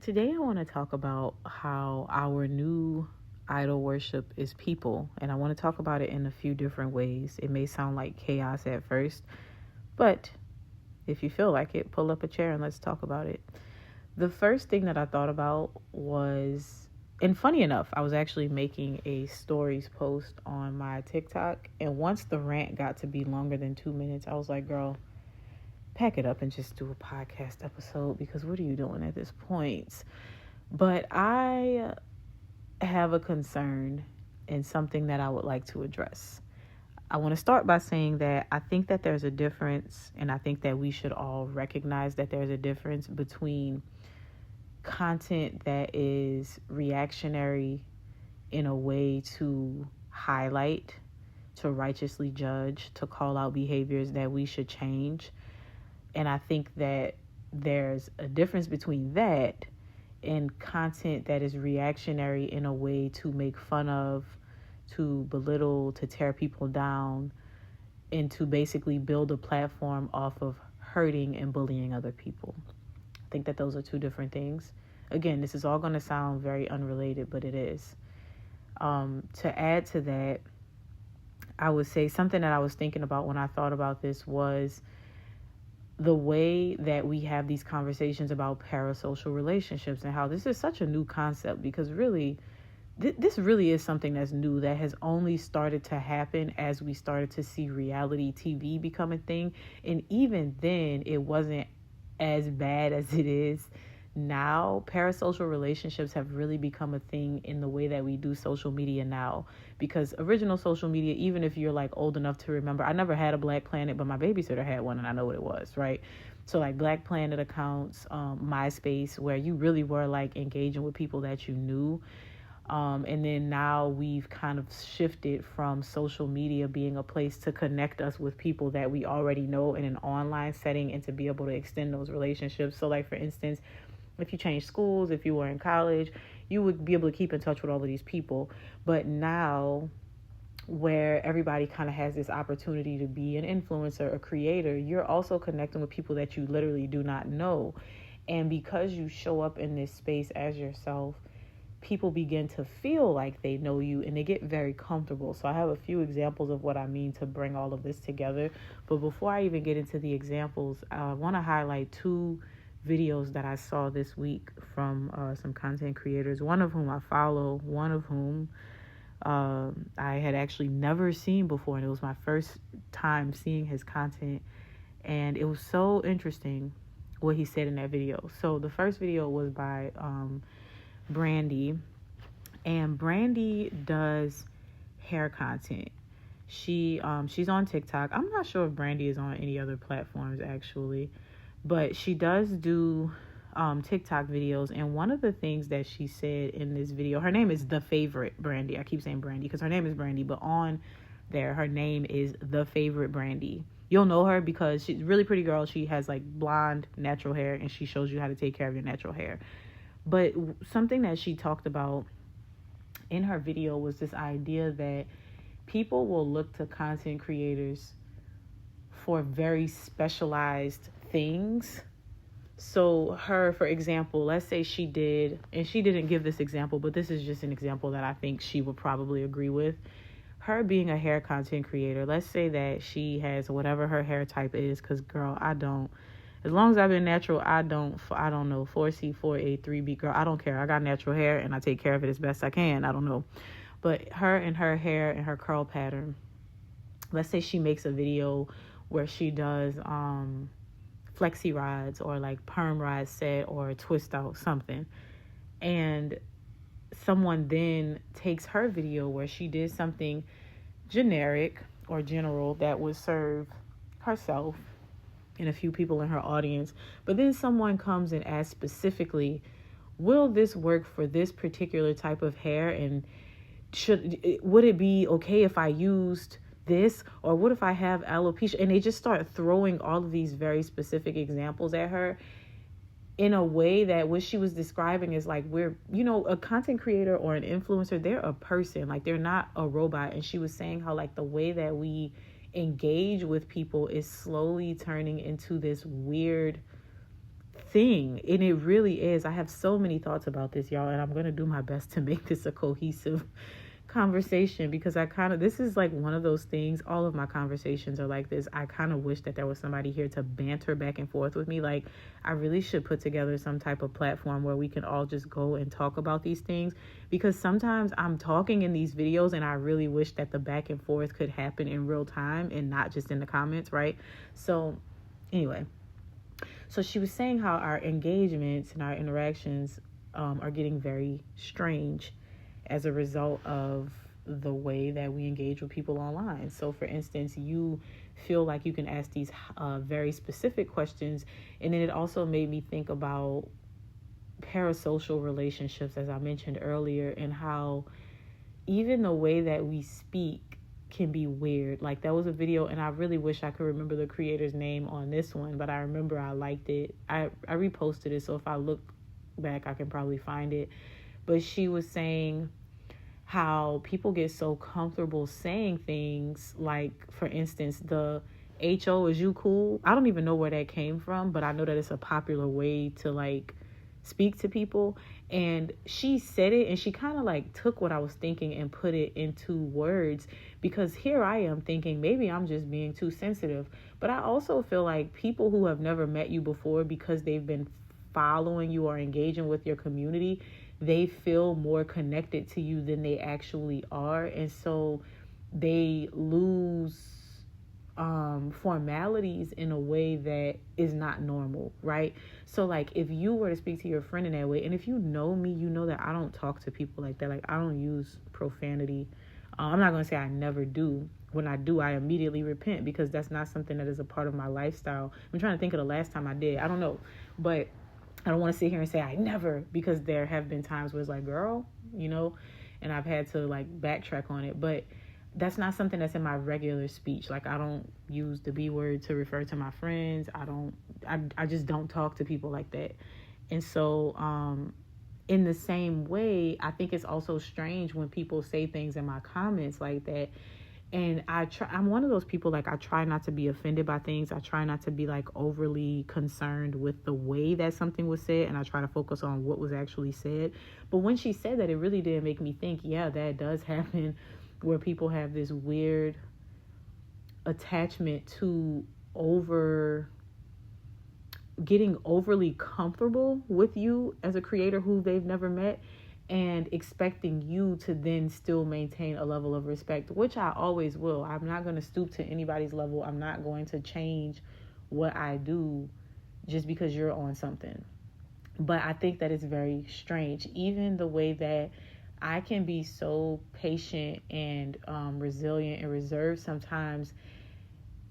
Today I want to talk about how our new idol worship is people, and I want to talk about it in a few different ways. It may sound like chaos at first, but if you feel like it, pull up a chair and let's talk about it. The first thing that I thought about was, and funny enough, I was actually making a stories post on my TikTok, and once the rant got to be longer than 2 minutes, I was like, girl, pack it up and just do a podcast episode, because what are you doing at this point? But I have a concern and something that I would like to address. I want to start by saying that I think that there's a difference, and I think that we should all recognize that there's a difference between content that is reactionary in a way to highlight, to righteously judge, to call out behaviors that we should change. And I think that there's a difference between that and content that is reactionary in a way to make fun of, to belittle, to tear people down, and to basically build a platform off of hurting and bullying other people. I think that those are two different things. Again, this is all going to sound very unrelated, but it is. To add to that, I would say something that I was thinking about when I thought about this was the way that we have these conversations about parasocial relationships and how this is such a new concept, because really, this really is something that's new, that has only started to happen as we started to see reality TV become a thing. And even then, it wasn't as bad as it is now. Parasocial relationships have really become a thing in the way that we do social media now, because original social media, even if you're like old enough to remember, I never had a Black Planet, but my babysitter had one and I know what it was, right? So like Black Planet accounts, MySpace, where you really were like engaging with people that you knew. And then now we've kind of shifted from social media being a place to connect us with people that we already know in an online setting, and to be able to extend those relationships. So like, for instance, if you change schools, if you were in college, you would be able to keep in touch with all of these people. But now, where everybody kind of has this opportunity to be an influencer, a creator, you're also connecting with people that you literally do not know. And because you show up in this space as yourself, people begin to feel like they know you, and they get very comfortable. So I have a few examples of what I mean to bring all of this together. But before I even get into the examples, I want to highlight two videos that I saw this week from some content creators, one of whom I follow, one of whom I had actually never seen before, and it was my first time seeing his content, and it was so interesting what he said in that video. So the first video was by Brandy, and Brandy does hair content. She's on TikTok. I'm not sure if Brandy is on any other platforms actually, but she does do TikTok videos. And one of the things that she said in this video, her name is The Favorite Brandy. I keep saying Brandy because her name is Brandy, but on there, her name is The Favorite Brandy. You'll know her because she's a really pretty girl. She has like blonde, natural hair, and she shows you how to take care of your natural hair. But something that she talked about in her video was this idea that people will look to content creators for very specialized things. So her, for example, let's say she did, and she didn't give this example, but this is just an example that I think she would probably agree with. Her being a hair content creator, let's say that she has whatever her hair type is, because girl, I don't, as long as I've been natural, I don't know, 4C, 4A, 3B, girl, I don't care. I got natural hair and I take care of it as best I can. I don't know. But her and her hair and her curl pattern, let's say she makes a video where she does flexi rods or like perm rod set or twist out something, and someone then takes her video where she did something generic or general that would serve herself and a few people in her audience, but then someone comes and asks specifically, will this work for this particular type of hair, and would it be okay if I used this, or what if I have alopecia? And they just start throwing all of these very specific examples at her in a way that what she was describing is like, a content creator or an influencer, they're a person, like they're not a robot. And she was saying how like the way that we engage with people is slowly turning into this weird thing. And it really is. I have so many thoughts about this, y'all, and I'm going to do my best to make this a cohesive conversation, because this is like one of those things. All of my conversations are like this. I kind of wish that there was somebody here to banter back and forth with me. Like, I really should put together some type of platform where we can all just go and talk about these things, because sometimes I'm talking in these videos and I really wish that the back and forth could happen in real time and not just in the comments, right? So anyway, so she was saying how our engagements and our interactions are getting very strange as a result of the way that we engage with people online. So for instance, you feel like you can ask these very specific questions. And then it also made me think about parasocial relationships, as I mentioned earlier, and how even the way that we speak can be weird. Like, that was a video, and I really wish I could remember the creator's name on this one, but I remember I liked it. I reposted it, so if I look back, I can probably find it. But she was saying how people get so comfortable saying things like, for instance, the HO, is you cool? I don't even know where that came from, but I know that it's a popular way to like speak to people. And she said it, and she kind of like took what I was thinking and put it into words, because here I am thinking maybe I'm just being too sensitive. But I also feel like people who have never met you before, because they've been following you or engaging with your community, they feel more connected to you than they actually are. And so they lose formalities in a way that is not normal, right? So like, if you were to speak to your friend in that way, and if you know me, you know that I don't talk to people like that. Like, I don't use profanity. I'm not going to say I never do. When I do, I immediately repent, because that's not something that is a part of my lifestyle. I'm trying to think of the last time I did. I don't know. But I don't want to sit here and say I never, because there have been times where it's like, girl, and I've had to like backtrack on it. But that's not something that's in my regular speech. Like, I don't use the B word to refer to my friends. I just don't talk to people like that. And so, in the same way, I think it's also strange when people say things in my comments like that. And I'm one of those people, like, I try not to be offended by things. I try not to be like overly concerned with the way that something was said, and I try to focus on what was actually said. But when she said that, it really did make me think, yeah, that does happen, where people have this weird attachment to getting overly comfortable with you as a creator who they've never met, and expecting you to then still maintain a level of respect, which I always will. I'm not going to stoop to anybody's level. I'm not going to change what I do just because you're on something. But I think that it's very strange. Even the way that I can be so patient and resilient and reserved sometimes.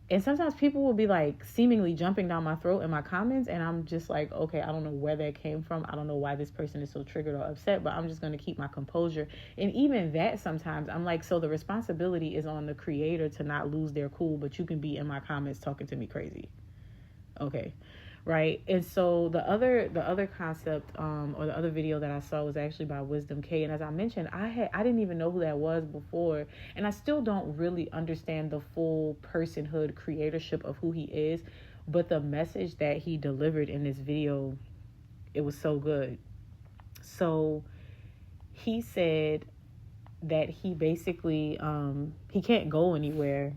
And sometimes people will be like seemingly jumping down my throat in my comments, and I'm just like, okay, I don't know where that came from. I don't know why this person is so triggered or upset, but I'm just going to keep my composure. And even that, sometimes I'm like, so the responsibility is on the creator to not lose their cool, but you can be in my comments talking to me crazy. Okay. Right. And so the other concept or the other video that I saw was actually by Wisdom K. And as I mentioned, I didn't even know who that was before. And I still don't really understand the full personhood creatorship of who he is. But the message that he delivered in this video, it was so good. So he said that he basically he can't go anywhere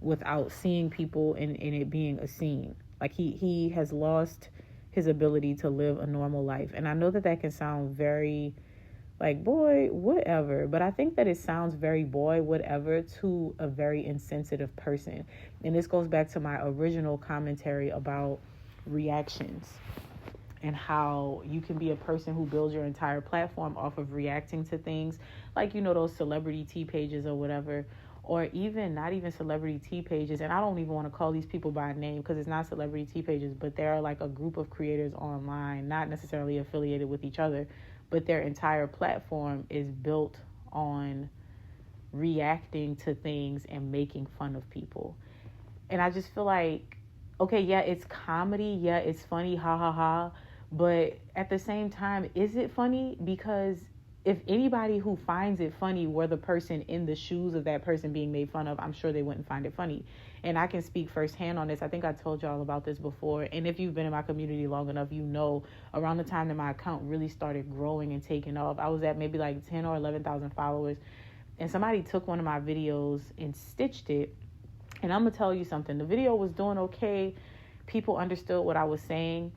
without seeing people and it being a scene. Like, he has lost his ability to live a normal life. And I know that can sound very like, boy, whatever. But I think that it sounds very boy, whatever, to a very insensitive person. And this goes back to my original commentary about reactions and how you can be a person who builds your entire platform off of reacting to things. Like, those celebrity tea pages or whatever. Or even not even celebrity tea pages. And I don't even want to call these people by name, because it's not celebrity tea pages, but they're like a group of creators online, not necessarily affiliated with each other, but their entire platform is built on reacting to things and making fun of people. And I just feel like, okay, yeah, it's comedy. Yeah, it's funny. Ha ha ha. But at the same time, is it funny? Because if anybody who finds it funny were the person in the shoes of that person being made fun of, I'm sure they wouldn't find it funny. And I can speak firsthand on this. I think I told y'all about this before. And if you've been in my community long enough, you know, around the time that my account really started growing and taking off, I was at maybe like 10 or 11,000 followers. And somebody took one of my videos and stitched it. And I'm going to tell you something. The video was doing okay. People understood what I was saying.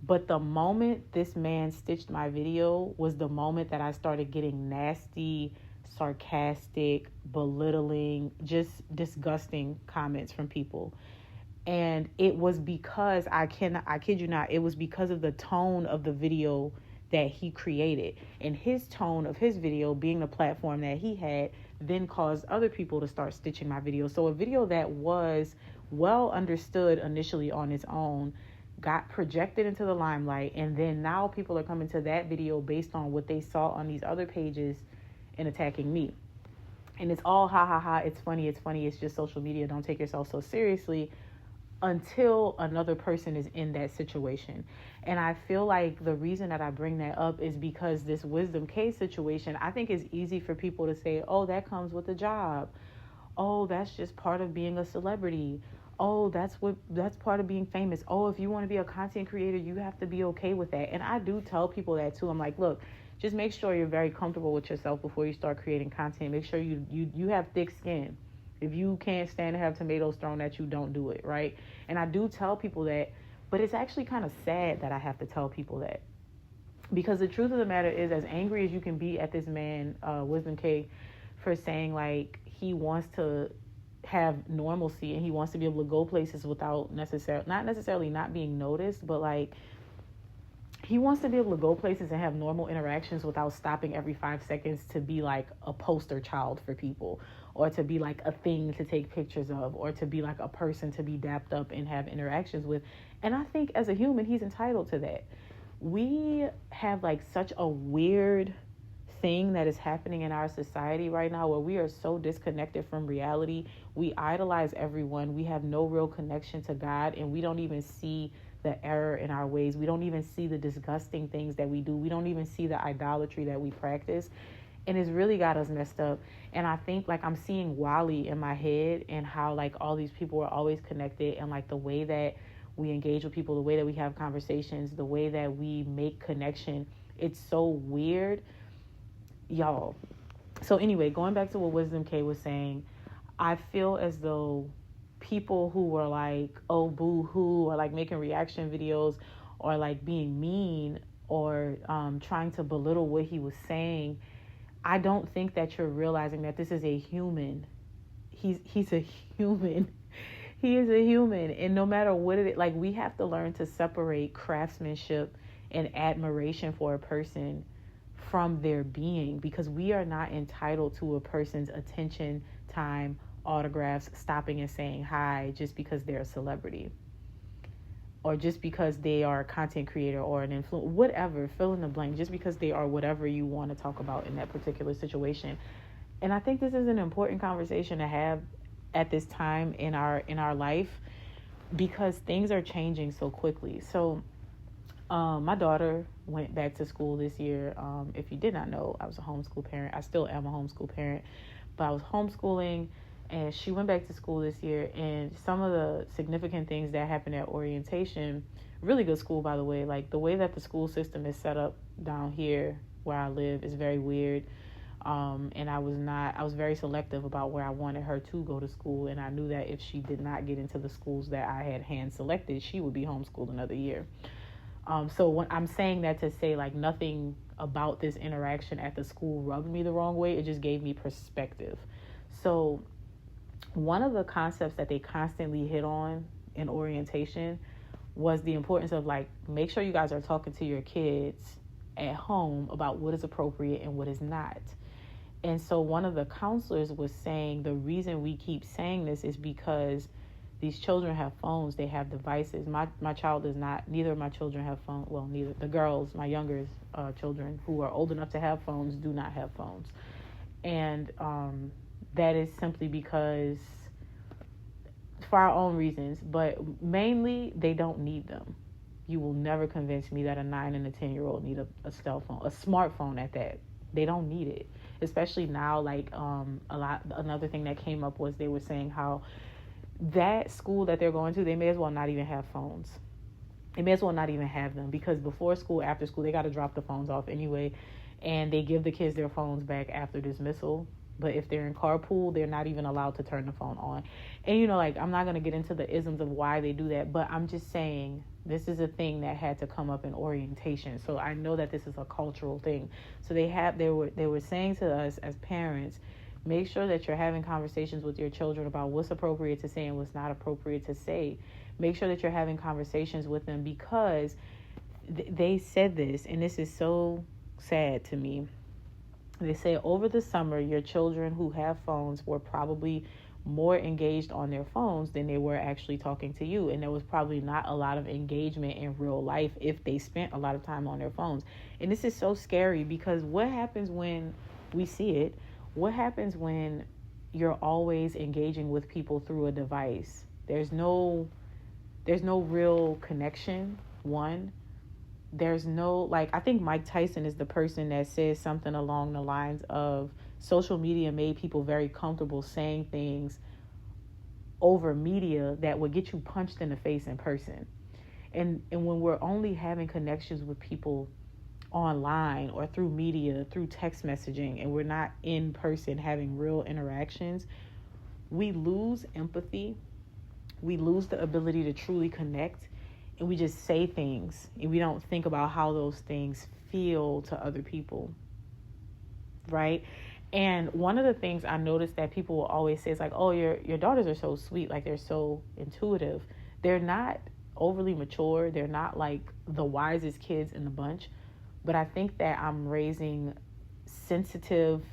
But the moment this man stitched my video was the moment that I started getting nasty, sarcastic, belittling, just disgusting comments from people. And it was because I kid you not, it was because of the tone of the video that he created. And his tone of his video being the platform that he had then caused other people to start stitching my video. So a video that was well understood initially on its own got projected into the limelight, and then now people are coming to that video based on what they saw on these other pages and attacking me. And it's all ha ha ha, it's funny, it's just social media, don't take yourself so seriously, until another person is in that situation. And I feel like the reason that I bring that up is because this Wisdom K situation, I think it's easy for people to say, oh, that comes with a job. Oh, that's just part of being a celebrity. Oh, that's part of being famous. Oh, if you want to be a content creator, you have to be okay with that. And I do tell people that too. I'm like, look, just make sure you're very comfortable with yourself before you start creating content. Make sure you have thick skin. If you can't stand to have tomatoes thrown at you, don't do it, right? And I do tell people that, but it's actually kind of sad that I have to tell people that. Because the truth of the matter is, as angry as you can be at this man, Wisdom K, for saying like he wants to have normalcy and he wants to be able to go places without not necessarily not being noticed, but like he wants to be able to go places and have normal interactions without stopping every 5 seconds to be like a poster child for people, or to be like a thing to take pictures of, or to be like a person to be dapped up and have interactions with. And I think as a human, he's entitled to that. We have like such a weird thing that is happening in our society right now where we are so disconnected from reality. We idolize everyone. We have no real connection to God, and we don't even see the error in our ways. We don't even see the disgusting things that we do. We don't even see the idolatry that we practice. And it's really got us messed up. And I think like I'm seeing Wally in my head, and how like all these people are always connected, and like the way that we engage with people, the way that we have conversations, the way that we make connection. It's so weird, y'all. So anyway, going back to what Wisdom K was saying, I feel as though people who were like, oh, boo-hoo, or like making reaction videos, or like being mean, or trying to belittle what he was saying, I don't think that you're realizing that this is a human. He's a human. He is a human. And no matter what it is, like, we have to learn to separate craftsmanship and admiration for a person from their being, because we are not entitled to a person's attention, time, autographs, stopping and saying hi just because they're a celebrity, or just because they are a content creator or an influencer, whatever, fill in the blank, just because they are whatever you want to talk about in that particular situation. And I think this is an important conversation to have at this time in our life, because things are changing so quickly. So my daughter went back to school this year. If you did not know, I was a homeschool parent. I still am a homeschool parent, but I was homeschooling, and she went back to school this year. And some of the significant things that happened at orientation, really good school, by the way, like the way that the school system is set up down here where I live is very weird. And I was very selective about where I wanted her to go to school. And I knew that if she did not get into the schools that I had hand selected, she would be homeschooled another year. So when I'm saying that to say, like, nothing about this interaction at the school rubbed me the wrong way. It just gave me perspective. So one of the concepts that they constantly hit on in orientation was the importance of, like, make sure you guys are talking to your kids at home about what is appropriate and what is not. And so one of the counselors was saying the reason we keep saying this is because these children have phones, they have devices. My child does not, neither of my children have phones. Well, neither. The girls, my younger children who are old enough to have phones, do not have phones. And that is simply because, for our own reasons, but mainly they don't need them. You will never convince me that a 9 and a 10-year-old need a cell phone, a smartphone at that. They don't need it, especially now. Like another thing that came up was they were saying how that school that they're going to, they may as well not even have phones. They may as well not even have them, because before school, after school, they got to drop the phones off anyway, and they give the kids their phones back after dismissal. But if they're in carpool, they're not even allowed to turn the phone on. And, like, I'm not going to get into the isms of why they do that, but I'm just saying this is a thing that had to come up in orientation. So I know that this is a cultural thing. So they were saying to us as parents, make sure that you're having conversations with your children about what's appropriate to say and what's not appropriate to say. Make sure that you're having conversations with them, because they said this, and this is so sad to me. They say over the summer, your children who have phones were probably more engaged on their phones than they were actually talking to you. And there was probably not a lot of engagement in real life if they spent a lot of time on their phones. And this is so scary, because what happens when we see it? What happens when you're always engaging with people through a device? There's no real connection. One, there's no, like, I think Mike Tyson is the person that says something along the lines of social media made people very comfortable saying things over media that would get you punched in the face in person. And when we're only having connections with people online or through media, through text messaging, and we're not in person having real interactions, we lose empathy. We lose the ability to truly connect, and we just say things, and we don't think about how those things feel to other people, right? And one of the things I noticed that people will always say is like, oh, your daughters are so sweet, like they're so intuitive. They're not overly mature. They're not like the wisest kids in the bunch, but I think that I'm raising sensitive,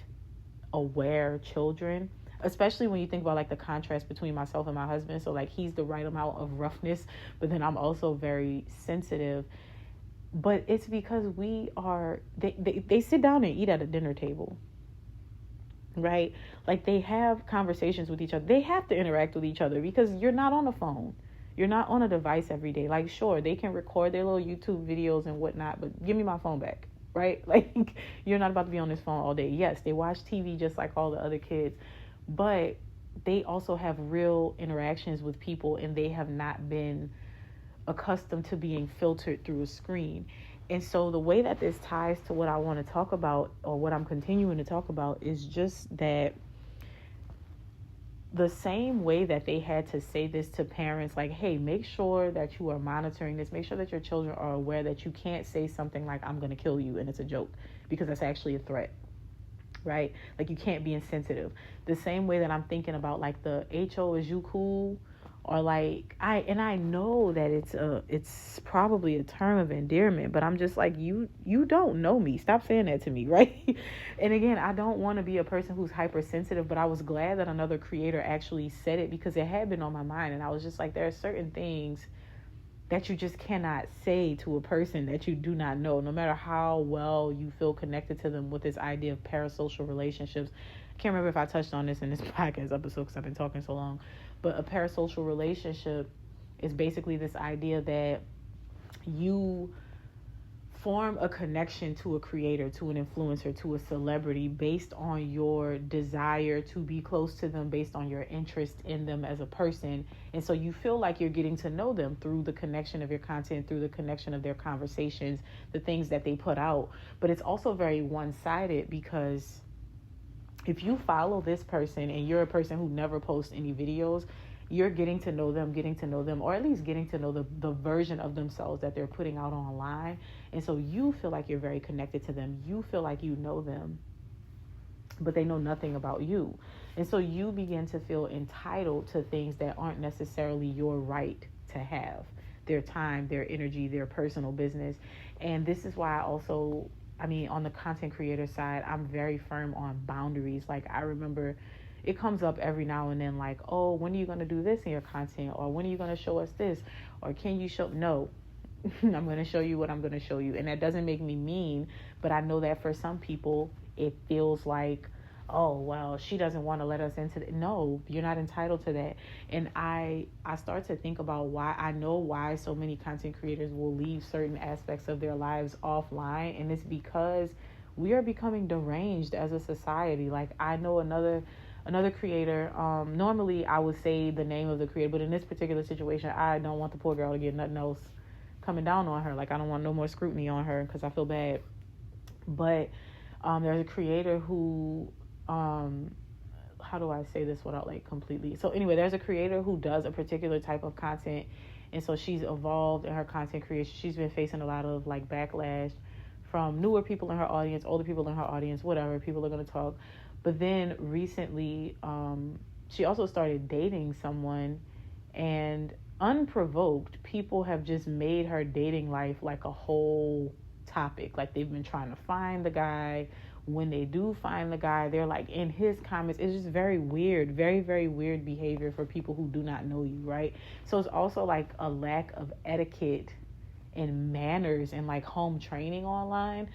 aware children, especially when you think about like the contrast between myself and my husband. So like he's the right amount of roughness, but then I'm also very sensitive. But it's because they sit down and eat at a dinner table, right? Like they have conversations with each other. They have to interact with each other, because you're not on a phone. You're not on a device every day. Like, sure, they can record their little YouTube videos and whatnot, but give me my phone back, right? Like, you're not about to be on this phone all day. Yes, they watch TV just like all the other kids, but they also have real interactions with people, and they have not been accustomed to being filtered through a screen. And so the way that this ties to what I want to talk about, or what I'm continuing to talk about, is just that the same way that they had to say this to parents, like, hey, make sure that you are monitoring this. Make sure that your children are aware that you can't say something like, I'm going to kill you, and it's a joke, because that's actually a threat, right? Like, you can't be insensitive. The same way that I'm thinking about, like, the HO, is you cool? Or like, I know that it's probably a term of endearment, but I'm just like, you don't know me. Stop saying that to me, right? And again, I don't want to be a person who's hypersensitive, but I was glad that another creator actually said it, because it had been on my mind. And I was just like, there are certain things that you just cannot say to a person that you do not know, no matter how well you feel connected to them, with this idea of parasocial relationships. I can't remember if I touched on this in this podcast episode because I've been talking so long. But a parasocial relationship is basically this idea that you form a connection to a creator, to an influencer, to a celebrity, based on your desire to be close to them, based on your interest in them as a person. And so you feel like you're getting to know them through the connection of your content, through the connection of their conversations, the things that they put out. But it's also very one-sided, because if you follow this person and you're a person who never posts any videos, you're getting to know them, or at least getting to know the version of themselves that they're putting out online. And so you feel like you're very connected to them. You feel like you know them, but they know nothing about you. And so you begin to feel entitled to things that aren't necessarily your right to have. Their time, their energy, their personal business. And this is why I also, on the content creator side, I'm very firm on boundaries. Like, I remember it comes up every now and then, like, oh, when are you going to do this in your content? Or when are you going to show us this? Or can you show? No, I'm going to show you what I'm going to show you. And that doesn't make me mean, but I know that for some people, it feels like, oh, well, she doesn't want to let us into it. No, you're not entitled to that. And I start to think about why so many content creators will leave certain aspects of their lives offline. And it's because we are becoming deranged as a society. Like, I know another creator. Normally I would say the name of the creator, but in this particular situation, I don't want the poor girl to get nothing else coming down on her. Like, I don't want no more scrutiny on her because I feel bad. But there's a creator who, how do I say this without like completely? So anyway, there's a creator who does a particular type of content, and so she's evolved in her content creation. She's been facing a lot of like backlash from newer people in her audience, older people in her audience, whatever. People are going to talk. But then recently, she also started dating someone, and unprovoked, people have just made her dating life like a whole topic. Like, they've been trying to find the guy. When they do find the guy, they're like in his comments. It's just very weird, very, very weird behavior for people who do not know you, right? So it's also like a lack of etiquette and manners and like home training online.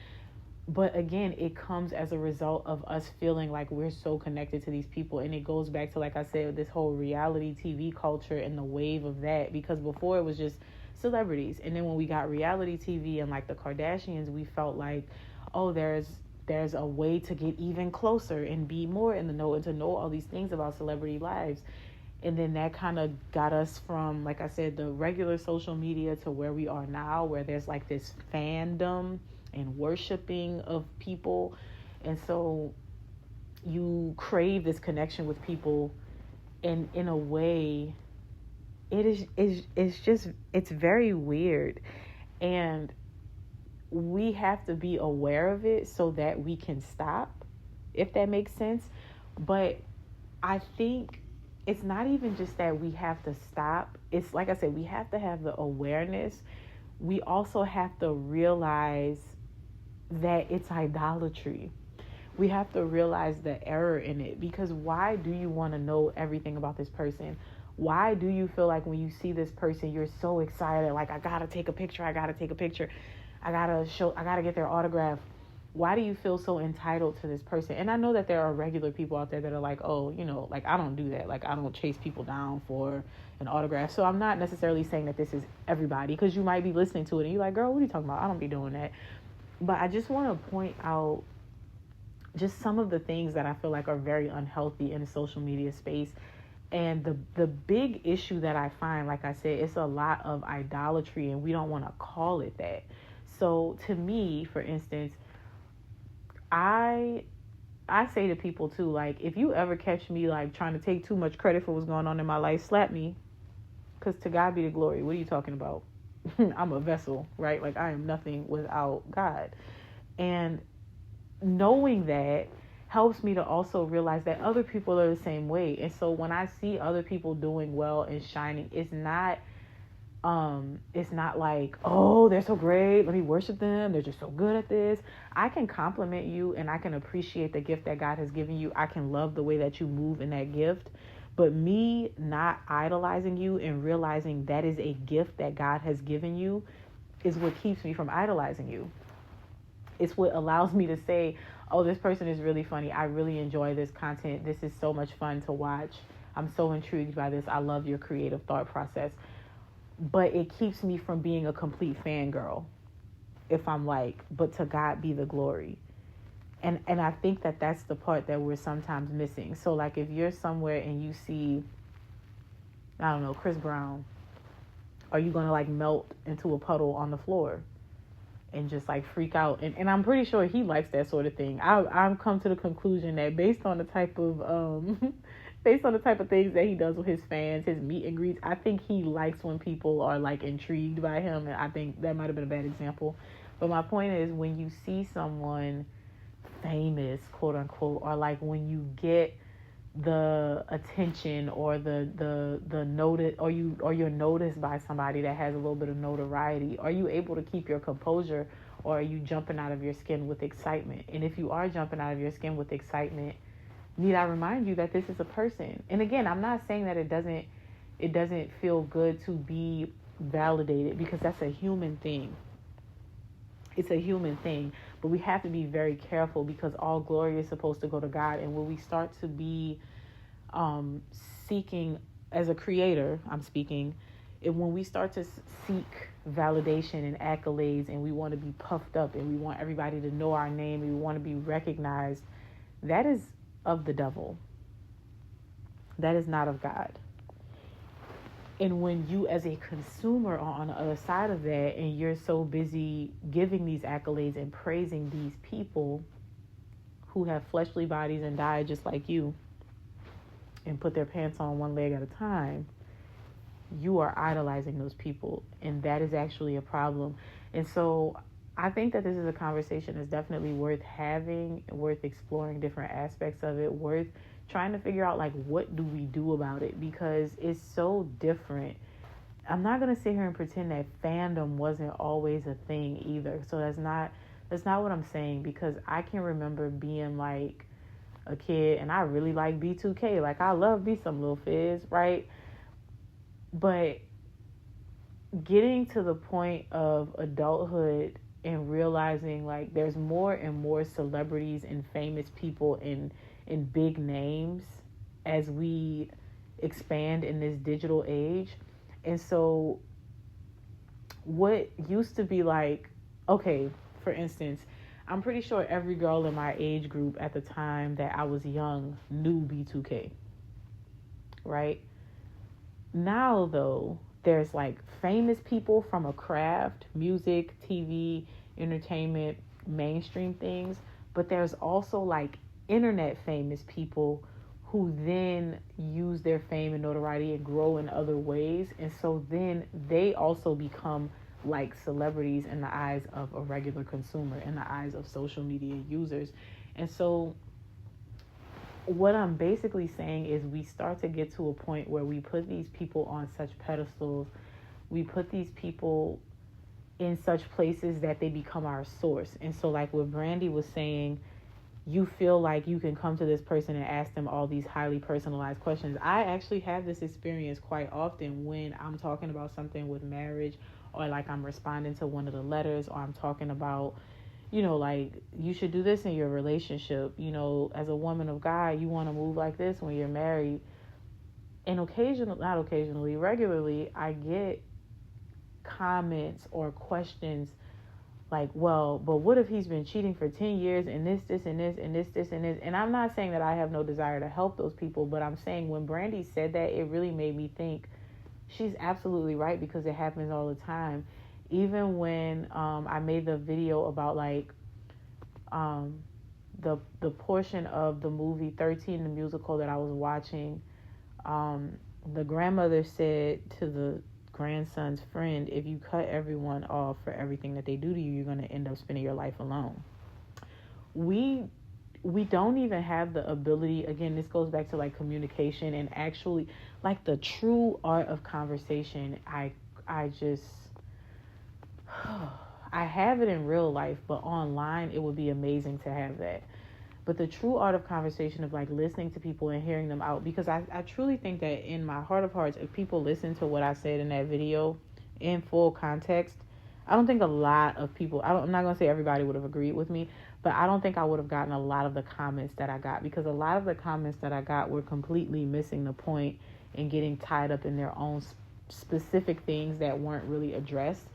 But again, it comes as a result of us feeling like we're so connected to these people. And it goes back to, like I said, this whole reality TV culture and the wave of that. Because before it was just celebrities. And then when we got reality TV and like the Kardashians, we felt like, oh, there's a way to get even closer and be more in the know and to know all these things about celebrity lives. And then that kind of got us from, like I said, the regular social media to where we are now, where there's like this fandom and worshiping of people. And so you crave this connection with people, and in a way it's very weird, and we have to be aware of it so that we can stop, if that makes sense. But I think it's not even just that we have to stop. It's like I said, we have to have the awareness. We also have to realize that it's idolatry. We have to realize the error in it, because why do you want to know everything about this person? Why do you feel like when you see this person, you're so excited, like, I gotta take a picture, I gotta get their autograph? Why do you feel so entitled to this person? And I know that there are regular people out there that are like, oh, like, I don't do that. Like, I don't chase people down for an autograph. So I'm not necessarily saying that this is everybody, because you might be listening to it and you're like, girl, what are you talking about? I don't be doing that. But I just want to point out just some of the things that I feel like are very unhealthy in the social media space. And the big issue that I find, like I said, it's a lot of idolatry, and we don't want to call it that. So to me, for instance, I say to people too, like, if you ever catch me like trying to take too much credit for what's going on in my life, slap me, because to God be the glory. What are you talking about? I'm a vessel, right? Like, I am nothing without God. And knowing that helps me to also realize that other people are the same way. And so when I see other people doing well and shining, it's not like, oh, they're so great, let me worship them, they're just so good at this. I can compliment you, and I can appreciate the gift that God has given you. I can love the way that you move in that gift. But me not idolizing you and realizing that is a gift that God has given you is what keeps me from idolizing you. It's what allows me to say, oh, this person is really funny. I really enjoy this content. This is so much fun to watch. I'm so intrigued by this. I love your creative thought process. But it keeps me from being a complete fangirl if I'm like, but to God be the glory. And I think that that's the part that we're sometimes missing. So like, if you're somewhere and you see, I don't know, Chris Brown, are you going to like melt into a puddle on the floor and just like freak out? And I'm pretty sure he likes that sort of thing. I've come to the conclusion that based on the type of things that he does with his fans, his meet and greets, I think he likes when people are like intrigued by him. And I think that might have been a bad example. But my point is, when you see someone famous, quote unquote, or like when you get the attention or the notice, or you're noticed by somebody that has a little bit of notoriety, are you able to keep your composure, or are you jumping out of your skin with excitement? And if you are jumping out of your skin with excitement, need I remind you that this is a person? And again, I'm not saying that it doesn't feel good to be validated, because that's a human thing. It's a human thing, but we have to be very careful, because all glory is supposed to go to God. And when we start to be seeking, as a creator, I'm speaking, when we start to seek validation and accolades, and we want to be puffed up, and we want everybody to know our name, and we want to be recognized, that is of the devil. That is not of God. And when you as a consumer are on the other side of that, and you're so busy giving these accolades and praising these people who have fleshly bodies and die just like you and put their pants on one leg at a time, you are idolizing those people. And that is actually a problem. And so I think that this is a conversation that's definitely worth having, worth exploring different aspects of it, worth trying to figure out, like, what do we do about it? Because it's so different. I'm not going to sit here and pretend that fandom wasn't always a thing either. So that's not what I'm saying, because I can remember being like a kid and I really like B2K. Like, I love me some Lil Fizz, right? But getting to the point of adulthood and realizing, like, there's more and more celebrities and famous people in big names as we expand in this digital age. And so what used to be like, okay, for instance, I'm pretty sure every girl in my age group at the time that I was young knew B2K, right? Now, though, there's like famous people from a craft, music, TV, entertainment, mainstream things, but there's also like internet famous people who then use their fame and notoriety and grow in other ways. And so then they also become like celebrities in the eyes of a regular consumer, in the eyes of social media users. And so what I'm basically saying is we start to get to a point where we put these people on such pedestals, we put these people in such places that they become our source. And so like what Brandy was saying, you feel like you can come to this person and ask them all these highly personalized questions. I actually have this experience quite often when I'm talking about something with marriage, or like I'm responding to one of the letters, or I'm talking about, you know, like, you should do this in your relationship. You know, as a woman of God, you want to move like this when you're married. And regularly, I get comments or questions like, well, but what if he's been cheating for 10 years and this, and this, and this, and this? And I'm not saying that I have no desire to help those people, but I'm saying when Brandy said that, it really made me think she's absolutely right, because it happens all the time. Even when I made the video about like the portion of the movie 13, the musical that I was watching, the grandmother said to the grandson's friend, if you cut everyone off for everything that they do to you, you're going to end up spending your life alone. We don't even have the ability, again, this goes back to like communication and actually like the true art of conversation. I just I have it in real life, but online it would be amazing to have that. But the true art of conversation, of like listening to people and hearing them out, because I truly think that in my heart of hearts, if people listen to what I said in that video in full context, I don't think a lot of people, I'm not going to say everybody would have agreed with me, but I don't think I would have gotten a lot of the comments that I got, because a lot of the comments that I got were completely missing the point and getting tied up in their own specific things that weren't really addressed.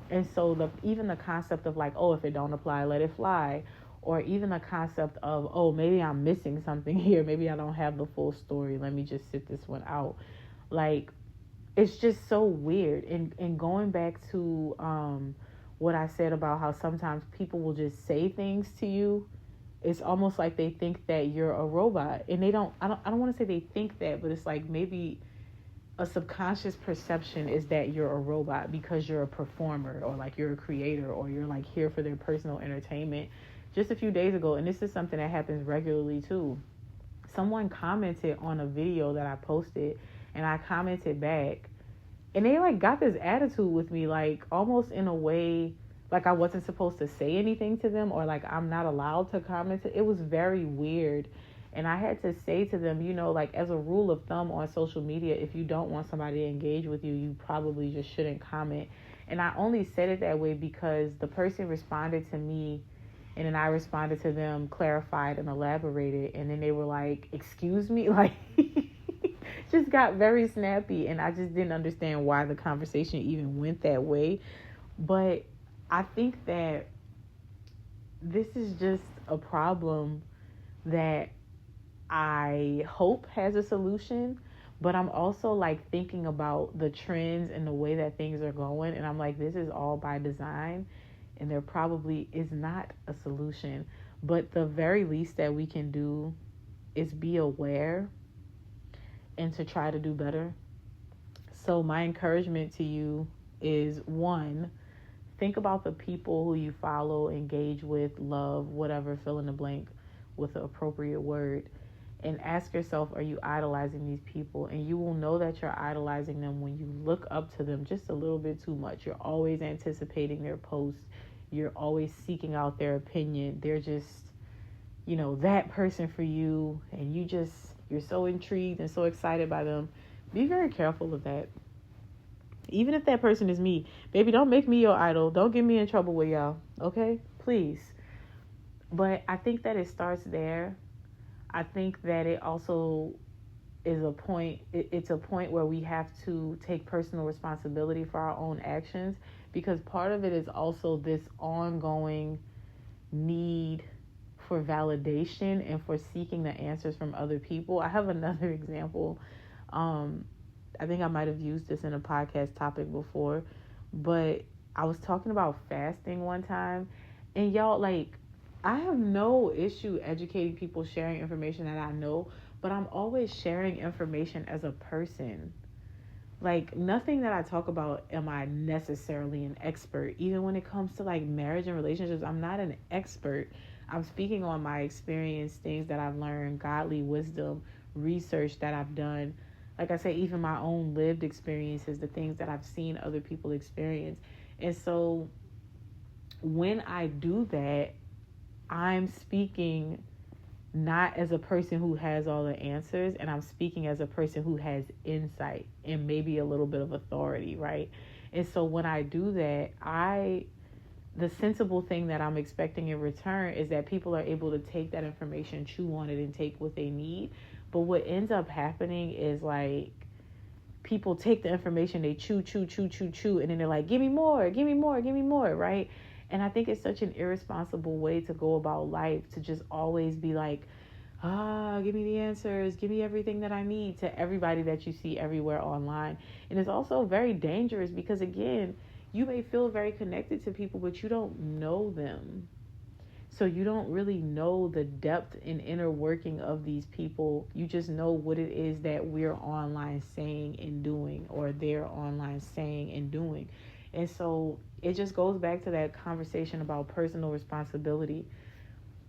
And so even the concept of like, oh, if it don't apply, let it fly. Or even the concept of, oh, maybe I'm missing something here. Maybe I don't have the full story. Let me just sit this one out. Like, it's just so weird. And going back to what I said about how sometimes people will just say things to you, it's almost like they think that you're a robot. And I don't want to say they think that, but it's like maybe a subconscious perception is that you're a robot because you're a performer, or like you're a creator, or you're like here for their personal entertainment. Just a few days ago, and this is something that happens regularly too, someone commented on a video that I posted, and I commented back, and they like got this attitude with me, like almost in a way like I wasn't supposed to say anything to them, or like I'm not allowed to comment. It was very weird. And I had to say to them, you know, like, as a rule of thumb on social media, if you don't want somebody to engage with you, you probably just shouldn't comment. And I only said it that way because the person responded to me, and then I responded to them, clarified and elaborated. And then they were like, excuse me? Like, just got very snappy, and I just didn't understand why the conversation even went that way. But I think that this is just a problem that I hope has a solution, but I'm also like thinking about the trends and the way that things are going, and I'm like, this is all by design, and there probably is not a solution. But the very least that we can do is be aware and to try to do better. So my encouragement to you is, one, think about the people who you follow, engage with, love, whatever, fill in the blank with the appropriate word. And ask yourself, are you idolizing these people? And you will know that you're idolizing them when you look up to them just a little bit too much. You're always anticipating their posts. You're always seeking out their opinion. They're just, that person for you. And you're so intrigued and so excited by them. Be very careful of that. Even if that person is me, baby, don't make me your idol. Don't get me in trouble with y'all. Okay? Please. But I think that it starts there. I think that it also is a point, it's a point where we have to take personal responsibility for our own actions, because part of it is also this ongoing need for validation and for seeking the answers from other people. I have another example. I think I might have used this in a podcast topic before, but I was talking about fasting one time, and y'all, like, I have no issue educating people, sharing information that I know, but I'm always sharing information as a person. Like, nothing that I talk about am I necessarily an expert. Even when it comes to like marriage and relationships, I'm not an expert. I'm speaking on my experience, things that I've learned, godly wisdom, research that I've done. Like I say, even my own lived experiences, the things that I've seen other people experience. And so when I do that, I'm speaking not as a person who has all the answers, and I'm speaking as a person who has insight and maybe a little bit of authority, right? And so when I do that, the sensible thing that I'm expecting in return is that people are able to take that information, chew on it, and take what they need. But what ends up happening is like people take the information, they chew, and then they're like, give me more, right? And I think it's such an irresponsible way to go about life, to just always be like, give me the answers, give me everything that I need, to everybody that you see everywhere online. And it's also very dangerous because, again, you may feel very connected to people, but you don't know them. So you don't really know the depth and inner working of these people. You just know what it is that we're online saying and doing, or they're online saying and doing. And so it just goes back to that conversation about personal responsibility.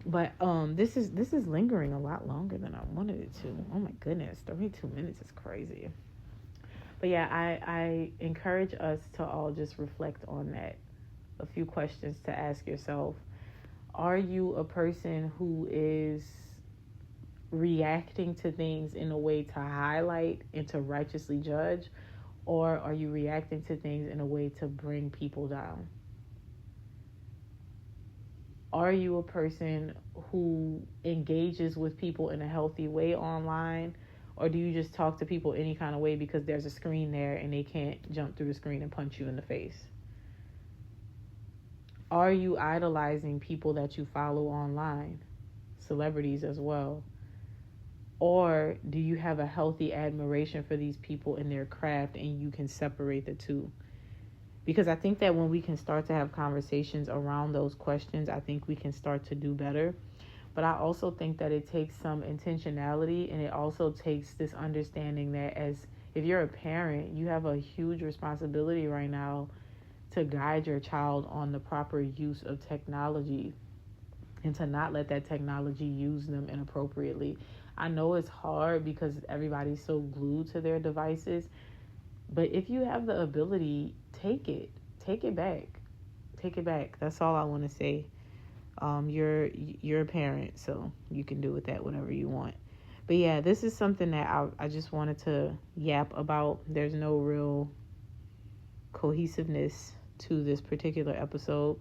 But this is lingering a lot longer than I wanted it to. Oh my goodness, 32 minutes is crazy. But yeah, I encourage us to all just reflect on that. A few questions to ask yourself. Are you a person who is reacting to things in a way to highlight and to righteously judge? Or are you reacting to things in a way to bring people down? Are you a person who engages with people in a healthy way online? Or do you just talk to people any kind of way because there's a screen there and they can't jump through the screen and punch you in the face? Are you idolizing people that you follow online? Celebrities as well. Or do you have a healthy admiration for these people and their craft, and you can separate the two? Because I think that when we can start to have conversations around those questions, I think we can start to do better. But I also think that it takes some intentionality, and it also takes this understanding that if you're a parent, you have a huge responsibility right now to guide your child on the proper use of technology and to not let that technology use them inappropriately. I know it's hard because everybody's so glued to their devices, but if you have the ability, take it back. That's all I want to say. You're a parent, so you can do with that whatever you want. But yeah, this is something that I just wanted to yap about. There's no real cohesiveness to this particular episode,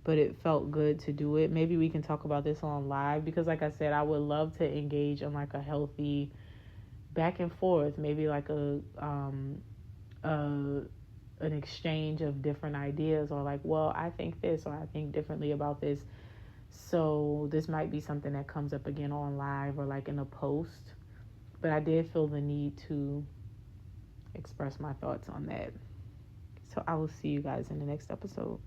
but it felt good to do it. Maybe we can talk about this on live, because like I said, I would love to engage in like a healthy back and forth, maybe like an exchange of different ideas, or like, well, I think this, or I think differently about this. So this might be something that comes up again on live or like in a post. But I did feel the need to express my thoughts on that. So I will see you guys in the next episode.